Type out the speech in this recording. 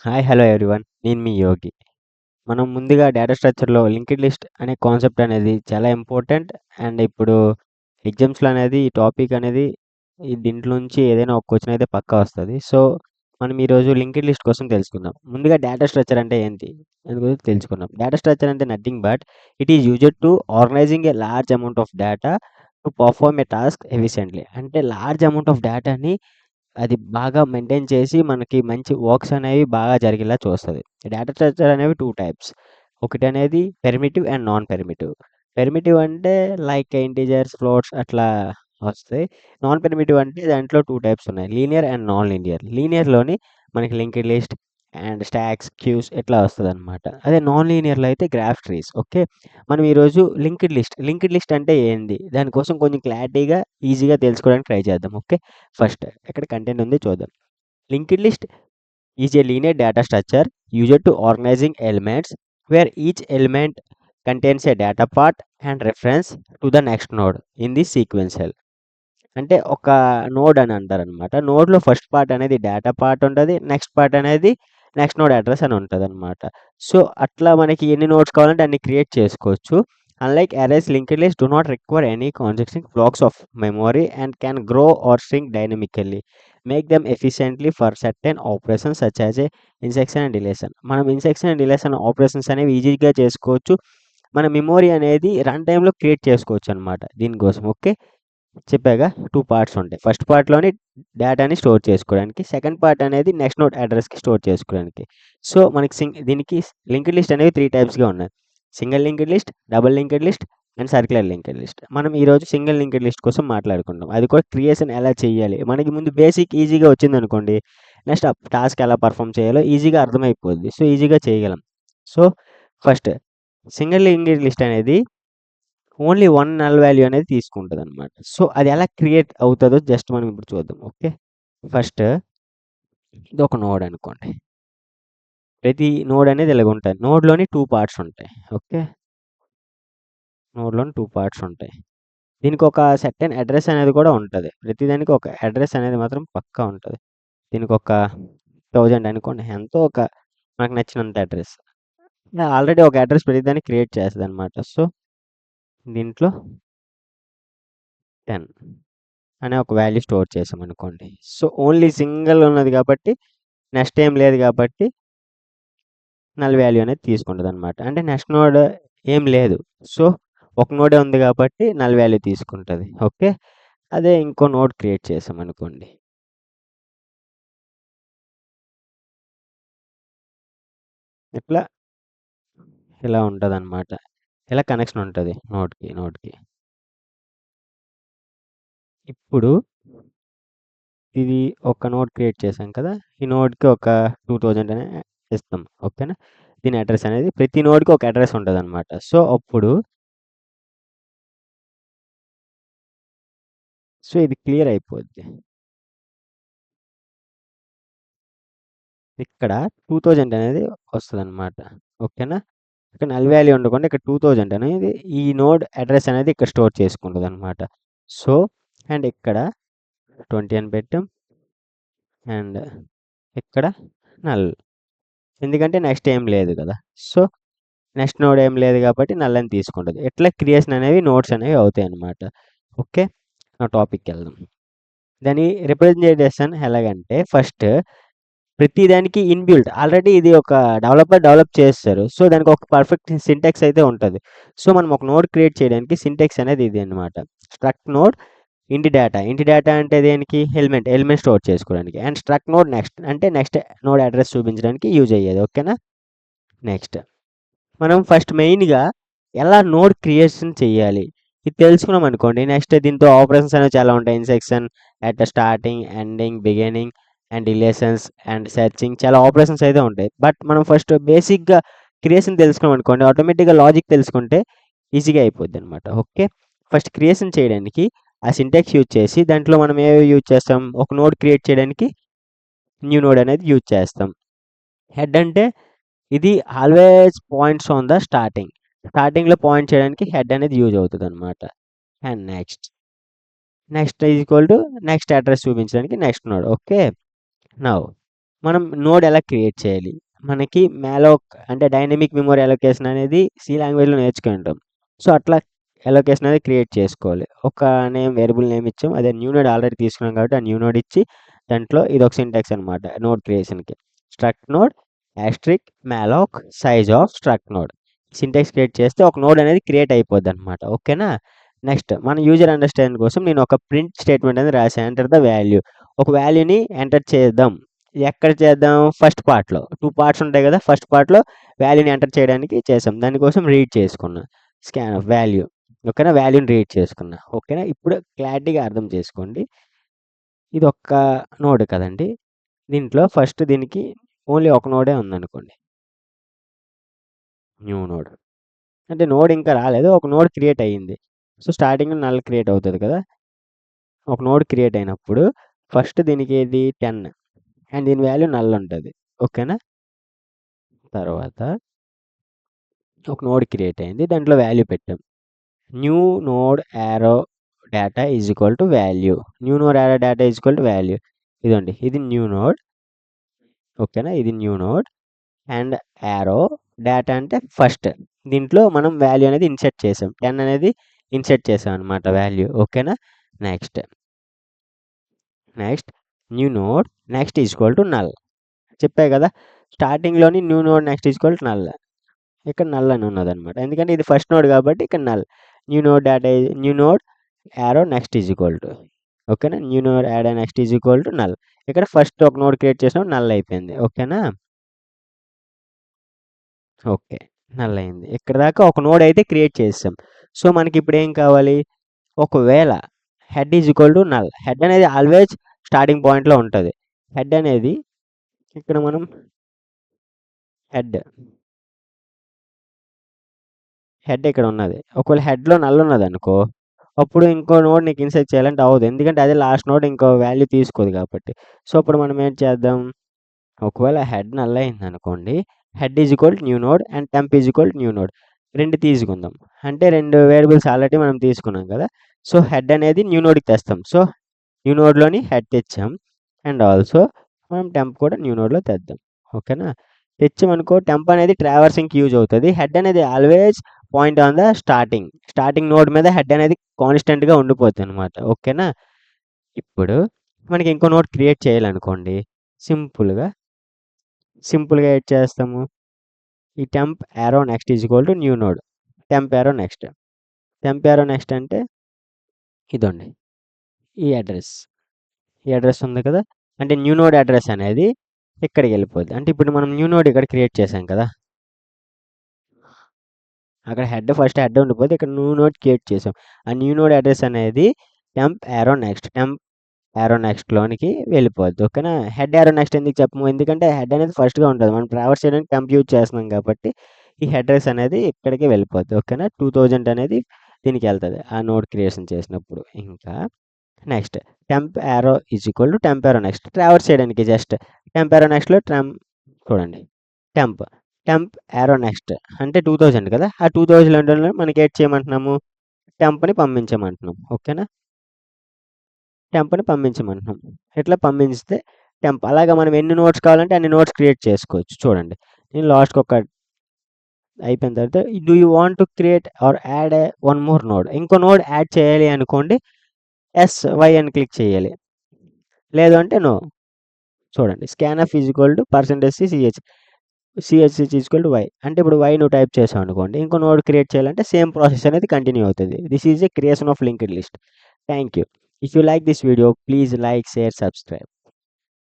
Hi hello everyone, నేను మీ యోగి. మనం ముందుగా డేటా స్ట్రక్చర్లో లింక్డ్ లిస్ట్ అనే కాన్సెప్ట్ అనేది చాలా ఇంపార్టెంట్. అండ్ ఇప్పుడు ఎగ్జామ్స్లో అనేది ఈ టాపిక్ అనేది దీంట్లో నుంచి ఏదైనా ఒక క్వశ్చన్ అయితే పక్కా వస్తుంది. సో మనం ఈరోజు లింక్డ్ లిస్ట్ కోసం తెలుసుకుందాం. ముందుగా డేటా స్ట్రక్చర్ అంటే ఏంటి అని గురించి తెలుసుకుందాం. డేటా స్ట్రక్చర్ అంటే nothing but it is used to organizing a large amount of data to perform a task efficiently. అంటే లార్జ్ అమౌంట్ ఆఫ్ డేటాని అది బాగా మెయింటైన్ చేసి మనకి మంచి వర్క్స్ అనేవి బాగా జరిగేలా చూస్తది. డేటా స్ట్రక్చర్ అనేవి 2 టైప్స్. ఒకటనేది primitive and non primitive. Primitive అంటే లైక్ ఇంటిజర్స్, ఫ్లోట్స్ అట్లా వస్తాయి. నాన్ పెర్మిటివ్ అంటే దాంట్లో 2 టైప్స్ ఉన్నాయి. Linear and non linear. లీనియర్‌లోని మనకి linked list and stacks, queues ఇట్లా వస్తదనమాట. అదే నాన్ లీనియర్‌లో అయితే గ్రాఫ్ ట్రీస్. ఓకే. మనం ఈరోజు లింక్డ్ లిస్ట్ అంటే ఏంది? దానికోసం కొంచెం క్లారిటీగా, ఈజీగా తెలుసుకోవడానికి ట్రై చేద్దాం. ఓకే. ఫస్ట్ ఇక్కడ కంటెంట్ ఉంది చూద్దాం. Linked list is a linear data structure used to organizing elements where each element contains a data part and reference to the next node in the sequential. అంటే ఒక node అని అంటారనమాట. నోడ్‌లో first part అనేది data part ఉంటది. Next part అనేది next node address అని ఉంటదనమాట. సో, అట్లా మనకి ఎన్ని నోడ్స్ కావాలంటే అన్ని క్రియేట్ చేసుకోవచ్చు. Unlike arrays, linked list do not require any కాన్సెప్టింగ్ blocks of memory and can grow or shrink dynamically. Make them efficiently for certain operations such as a insertion and deletion. మనం insertion and deletion operations అనేవి ఈజీగా చేసుకోవచ్చు. మన memory అనేది run టైమ్‌లో create చేసుకోవచ్చనమాట దీనికోసం. Okay. చెప్పాగా 2 పార్ట్స్ ఉంటాయి. ఫస్ట్ పార్ట్‌లోని డేటాని స్టోర్ చేసుకోవడానికి. సెకండ్ పార్ట్ అనేది నెక్స్ట్ నోడ్ అడ్రెస్‌కి స్టోర్ చేసుకోవడానికి. సో, మనకి దీనికి లింక్డ్ లిస్ట్ అనేవి 3 టైప్స్‌గా ఉన్నాయి. Single linked list, double linked list and circular linked list. మనం ఈరోజు సింగిల్ లింక్డ్ లిస్ట్ కోసం మాట్లాడుకుందాం. అది కూడా క్రియేషన్ ఎలా చేయాలి? మనకి ముందు బేసిక్ ఈజీగా వచ్చిందనుకోండి, నెక్స్ట్ ఆ టాస్క్ ఎలా పర్ఫార్మ్ చేయాలో ఈజీగా అర్థమైపోద్ది. సో, ఈజీగా చేయగలం. So, first single linked list అనేది ఓన్లీ 1 నల్ వాల్యూ అనేది తీసుకుంటదనమాట. సో, అది ఎలా క్రియేట్ అవుతదో జస్ట్ మనం ఇప్పుడు చూద్దాం. ఓకే. ఫస్ట్ ఇదొక నోడ్ అనుకోండి. ప్రతి నోడ్ అనేది ఇలాగుంటది. నోడ్‌లోని 2 పార్ట్స్ ఉంటాయి. ఓకే. నోడ్‌లోని 2 పార్ట్స్ ఉంటాయి. దీనికొక సెర్టైన్ అడ్రెస్ అనేది కూడా ఉంటది. ప్రతిదానికి ఒక అడ్రెస్ అనేది మాత్రం పక్కా ఉంటది. దీనికొక 1000 అనుకోండి. ఎంతో ఒక మనకు నచ్చినంత అడ్రెస్. ఆల్రెడీ ఒక అడ్రెస్ ప్రతిదానికి క్రియేట్ చేస్తదనమాట. సో, దీంట్లో 10 అనే ఒక వాల్యూ స్టోర్ చేసామనుకోండి. సో, ఓన్లీ సింగిల్ ఉన్నది కాబట్టి నెక్స్ట్ ఏం లేదు కాబట్టి నల్ వాల్యూ అనేది తీసుకుంటదనమాట. అంటే నెక్స్ట్ నోడ్ ఏం లేదు. సో, ఒక నోడే ఉంది కాబట్టి నల్ వాల్యూ తీసుకుంటది. ఓకే. అదే ఇంకో నోడ్ క్రియేట్ చేసామనుకోండి. ఇట్లా ఇలా ఉంటదనమాట. ఇలా కనెక్షన్ ఉంటది నోడ్‌కి. ఇప్పుడు ఇది ఒక నోడ్ క్రియేట్ చేసాం కదా! ఈ నోడ్‌కి ఒక 2000 అని ఇస్తాం. ఓకేనా? దీని అడ్రెస్ అనేది ప్రతి నోడ్‌కి ఒక అడ్రెస్ ఉంటదనమాట. సో, అప్పుడు ఇది క్లియర్ అయిపోద్ది. ఇక్కడ 2000 అనేది వస్తదనమాట. ఓకేనా? ఇక్కడ నల్ వాల్యూ ఉండకుండా ఇక్కడ 2000 అనేది ఈ నోడ్ అడ్రెస్ అనేది ఇక్కడ స్టోర్ చేసుకుంటదనమాట. సో, అండ్ ఇక్కడ 20 అని పెట్టాం. అండ్ ఇక్కడ నల్. ఎందుకంటే నెక్స్ట్ ఏం లేదు కదా! సో, నెక్స్ట్ నోడ్ ఏం లేదు కాబట్టి నల్ అని తీసుకుంటది. ఇట్లా క్రియేషన్ అనేవి నోడ్స్ అనేవి అవుతాయన్నమాట. ఓకే. నా టాపిక్‌కెళ్దాం. దాని రిప్రజెంటేషన్ ఎలాగంటే ఫస్ట్ ప్రతి దానికి ఇన్‌బిల్ట్ ఆల్రెడీ ఇది ఒక డెవలపర్ డెవలప్ చేస్తారు. సో, దానికి ఒక పర్ఫెక్ట్ సింటాక్స్ అయితే ఉంటది. సో, మనం ఒక నోడ్ క్రియేట్ చేయడానికి సింటాక్స్ అనేది ఇది అన్నమాట. స్ట్రక్ట్ నోడ్ ఇంటి డేటా అంటే దేనికి ఎలిమెంట్ స్టోర్ చేసుకోవడానికి. అండ్ స్ట్రక్ట్ నోడ్ నెక్స్ట్ అంటే నెక్స్ట్ నోడ్ అడ్రెస్ చూపించడానికి యూజ్ అయ్యేది. ఓకేనా? నెక్స్ట్ మనం ఫస్ట్ మెయిన్‌గా ఎలా నోడ్ క్రియేషన్ చేయాలి? ఇది తెలుసుకున్నాం అనుకోండి. నెక్స్ట్ దీంతో ఆపరేషన్స్ అనేవి చాలా ఉంటాయి. Insertion, at starting, ending, beginning and deletions and searching చాలా ఆపరేషన్స్ అయితే ఉంటాయి. బట్ మనం ఫస్ట్ బేసిక్‌గా క్రియేషన్ తెలుసుకున్నాం అనుకోండి. ఆటోమేటిక్‌గా లాజిక్ తెలుసుకుంటే ఈజీగా అయిపోద్దనమాట. ఓకే. ఫస్ట్ క్రియేషన్ చేయడానికి ఆ సింటాక్స్ యూజ్ చేసి దాంట్లో మనం ఏవేవి యూజ్ చేస్తాం? ఒక నోడ్ క్రియేట్ చేయడానికి న్యూ నోడ్ అనేది యూజ్ చేస్తాం. హెడ్ అంటే ఇది always points on the starting. స్టార్టింగ్‌లో పాయింట్ చేయడానికి హెడ్ అనేది యూజ్ అవుతదనమాట. And next is equal to next address చూపించడానికి నెక్స్ట్ నోడ్. ఓకే. నౌ మనం నోడ్ ఎలా క్రియేట్ చేయాలి? మనకి మాలోక్ అంటే డైనమిక్ మెమరీ అలోకేషన్ అనేది సి లాంగ్వేజ్‌లో నేర్చుకొని ఉంటాం. సో, అట్లా అలోకేషన్ అనేది క్రియేట్ చేసుకోవాలి. ఒక వేరియబుల్ నేమ్ ఇచ్చాం. అదే న్యూ నోడ్ ఆల్రెడీ తీసుకున్నాం కాబట్టి ఆ న్యూ నోడ్ ఇచ్చి దాంట్లో ఇదొక సింటాక్స్ అనమాట నోడ్ క్రియేషన్‌కి. Struct node asterisk malloc size of struct node. Syntax create చేస్తే ఒక నోడ్ అనేది క్రియేట్ అయిపోద్దనమాట. ఓకేనా? నెక్స్ట్ మన యూజర్ అండర్‌స్టాండింగ్ కోసం నేను ఒక ప్రింట్ స్టేట్మెంట్ అనేది రాశాను. Enter the value. ఒక వాల్యూని ఎంటర్ చేద్దాం. ఎక్కడ చేద్దాం? ఫస్ట్ పార్ట్‌లో. 2 పార్ట్స్ ఉంటాయి కదా! ఫస్ట్ పార్ట్‌లో వాల్యూని ఎంటర్ చేయడానికి చేసాం. దానికోసం రీడ్ చేసుకున్నా. Scan of value. ఓకేనా? వాల్యూని రీడ్ చేసుకున్నా. ఓకేనా? ఇప్పుడు క్లారిటీగా అర్థం చేసుకోండి. ఇదొక్క నోడ్ కదండీ! దీంట్లో ఫస్ట్ దీనికి ఓన్లీ ఒక నోడే ఉందనుకోండి. New node. అంటే నోడ్ ఇంకా రాలేదు. ఒక నోడ్ క్రియేట్ అయ్యింది. సో, స్టార్టింగ్‌లో నల్ క్రియేట్ అవుతది కదా! ఒక నోడ్ క్రియేట్ అయినప్పుడు ఫస్ట్ దీనికి ఏది 10 అండ్ దీని వాల్యూ నల్ ఉంటది. ఓకేనా? తర్వాత ఒక నోడ్ క్రియేట్ అయింది. దాంట్లో వాల్యూ పెట్టాం. New node arrow data is equal to value. New node arrow data is equal to value. ఇదండి. ఇది న్యూ నోడ్. ఓకేనా? ఇది new node and arrow data అంటే ఫస్ట్. దీంట్లో మనం వాల్యూ అనేది ఇన్సర్ట్ చేసాం. 10 అనేది ఇన్సర్ట్ చేసాం అనమాట వాల్యూ. ఓకేనా? Next new node next is equal to null. చెప్పా కదా! స్టార్టింగ్‌లోని new node next is equal to null. ఇక్కడ నల్ అని ఉన్నదనమాట. ఎందుకంటే ఇది ఫస్ట్ నోడ్ కాబట్టి ఇక్కడ null. New node arrow next is equal to ఓకేనా? New node arrow next is equal to null. ఇక్కడ ఫస్ట్ ఒక నోడ్ క్రియేట్ చేసినప్పుడు నల్ అయిపోయింది. ఓకేనా? ఓకే. నల్ అయింది. ఇక్కడ దాకా ఒక నోడ్ అయితే క్రియేట్ చేసాం. సో, మనకి ఇప్పుడు ఏం కావాలి? ఒకవేళ head is equal to null. Head అనేది ఆల్వేస్ స్టార్టింగ్ పాయింట్‌లో ఉంటది. హెడ్ అనేది ఇక్కడ మనం హెడ్ ఇక్కడ ఉన్నది. ఒకవేళ హెడ్‌లో నల్ ఉన్నదనుకో, అప్పుడు ఇంకో నోడ్ నీకు ఇన్సర్ట్ చేయాలంటే అవ్వదు. ఎందుకంటే అదే లాస్ట్ నోడ్ ఇంకో వాల్యూ తీసుకోదు కాబట్టి. సో, అప్పుడు మనం ఏం చేద్దాం? ఒకవేళ హెడ్ నల్ అయిందనుకోండి, head is equal new node and temp is equal new node. 2 తీసుకుందాం. అంటే 2 వేరియబుల్స్ ఆల్రెడీ మనం తీసుకున్నాం కదా! సో, హెడ్ అనేది న్యూ నోడ్‌కి తెస్తాం. సో, న్యూ నోడ్‌లోని హెడ్ తెచ్చాం. అండ్ ఆల్సో మనం టెంప్ కూడా న్యూ నోడ్‌లో తెద్దాం. ఓకేనా? తెచ్చామనుకో టెంప్ అనేది ట్రావర్సింగ్‌కి యూజ్ అవుతది. హెడ్ అనేది always point on the starting node మీద హెడ్ అనేది కాన్స్టెంట్‌గా ఉండిపోద్దనమాట. ఓకేనా? ఇప్పుడు మనకి ఇంకో నోడ్ క్రియేట్ చేయాలనుకోండి. సింపుల్‌గా ఏటి చేస్తాము? ఈ temp arrow next is equal to new node. Temp arrow next. Temp arrow next అంటే ఇదండి. ఈ అడ్రెస్. ఈ అడ్రెస్ ఉంది కదా! అంటే న్యూ నోడ్ అడ్రెస్ అనేది ఇక్కడికెళ్ళిపోద్ది. అంటే ఇప్పుడు మనం న్యూ నోడ్ ఇక్కడ క్రియేట్ చేసాం కదా! అక్కడ ఫస్ట్ హెడ్ ఉండిపోతే ఇక్కడ న్యూ నోడ్ క్రియేట్ చేసాం. ఆ న్యూ నోడ్ అడ్రెస్ అనేది టెంప్ యారో నెక్స్ట్‌లోనికి వెళ్ళిపోద్ది. ఓకేనా? హెడ్ యారో నెక్స్ట్ ఎందుకు చెప్పము? ఎందుకంటే హెడ్ అనేది ఫస్ట్‌గా ఉంటది. మనం ట్రావర్స్ చేయడానికి టెంప్ యూజ్ చేస్తున్నాం కాబట్టి ఈ అడ్రెస్ అనేది ఇక్కడికే వెళ్ళిపోద్ది. ఓకేనా? 2000 అనేది దీనికెళ్తది. ఆ నోడ్ క్రియేషన్ చేసినప్పుడు. ఇంకా next temp arrow is equal to temp arrow next. Traverse చేయడానికి జస్ట్ టెంప్ యారో నెక్స్ట్‌లో చూడండి. టెంప్. టెంప్ యారో నెక్స్ట్ అంటే 2000 కదా! ఆ 2000లో మనకి ఏటి చేయమంటున్నాము? టెంప్‌ని పంపించమంటున్నాం. ఓకేనా? టెంప్‌ని పంపించమంటున్నాం. ఇట్లా పంపించితే టెంప్. అలాగా మనం ఎన్ని నోట్స్ కావాలంటే అన్ని నోట్స్ క్రియేట్ చేసుకోవచ్చు. చూడండి. నేను లాస్ట్‌కి ఒక అయిపోయిన తర్వాత do you want to create are add one more node. ఇంకో నోడ్ యాడ్ చేయాలి అనుకోండి. వై అని క్లిక్ చేయాలి. లేదు అంటే నో. చూడండి. Scanf is equal to %ch. Is equal to y. అంటే ఇప్పుడు వై నువ్వు టైప్ చేసావనుకోండి. ఇంకో నోడ్ క్రియేట్ చేయాలంటే సేమ్ ప్రాసెస్ అనేది కంటిన్యూ అవుతది. This is a creation of linked list. Thank you. If you like this video please like, share, subscribe.